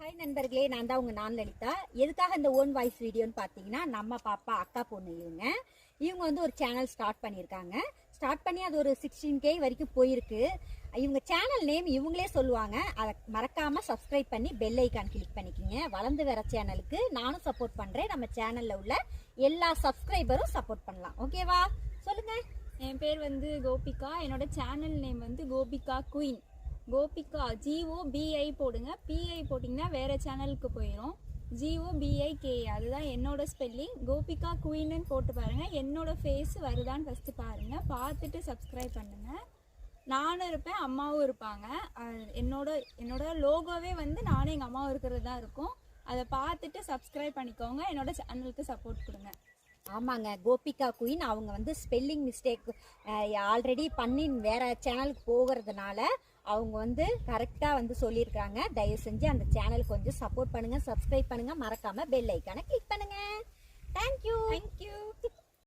Hi நண்பர்களே, நான் தான் உங்கள் லலிதா. எதுக்காக இந்த ஓன் வாய்ஸ் வீடியோன்னு பார்த்தீங்கன்னா, நம்ம பாப்பா அக்கா பொண்ணு இவங்க வந்து ஒரு சேனல் ஸ்டார்ட் பண்ணியிருக்காங்க. ஸ்டார்ட் பண்ணி அது ஒரு 16K வரைக்கும் போயிருக்கு. இவங்க சேனல் நேம் இவங்களே சொல்லுவாங்க. அதை மறக்காமல் சப்ஸ்கிரைப் பண்ணி பெல் ஐக்கான் கிளிக் பண்ணிக்கிங்க. வளர்ந்து வர சேனலுக்கு நானும் சப்போர்ட் பண்ணுறேன். நம்ம சேனலில் உள்ள எல்லா சப்ஸ்கிரைபரும் சப்போர்ட் பண்ணலாம். ஓகேவா? சொல்லுங்கள். என் பேர் வந்து கோபிகா. என்னோட சேனல் நேம் வந்து கோபிகா குயின். கோபிகா GOBI போடுங்க. PI போட்டிங்கன்னா வேறு சேனலுக்கு போயிடும். GOBIK அதுதான் என்னோட ஸ்பெல்லிங். கோபிகா குயின்னு போட்டு பாருங்கள். என்னோட ஃபேஸ் வருதான்னு ஃபஸ்ட்டு பாருங்கள். பார்த்துட்டு சப்ஸ்கிரைப் பண்ணுங்கள். நானும் இருப்பேன், அம்மாவும் இருப்பாங்க. என்னோட லோகோவே வந்து நானும் எங்கள் அம்மாவும் இருக்கிறது தான் இருக்கும். அதை பார்த்துட்டு சப்ஸ்கிரைப் பண்ணிக்கோங்க. என்னோட சேனலுக்கு சப்போர்ட் கொடுங்க. ஆமாங்க, கோபிகா குயின் அவங்க வந்து ஸ்பெல்லிங் மிஸ்டேக் ஆல்ரெடி பண்ணி வேற சேனலுக்கு போகிறதுனால அவங்க வந்து கரெக்டாக வந்து சொல்லியிருக்காங்க. தயவு செஞ்சு அந்த சேனலுக்கு கொஞ்சம் சப்போர்ட் பண்ணுங்கள், சப்ஸ்கிரைப் பண்ணுங்கள், மறக்காமல் பெல் ஐக்கானை கிளிக் பண்ணுங்கள்.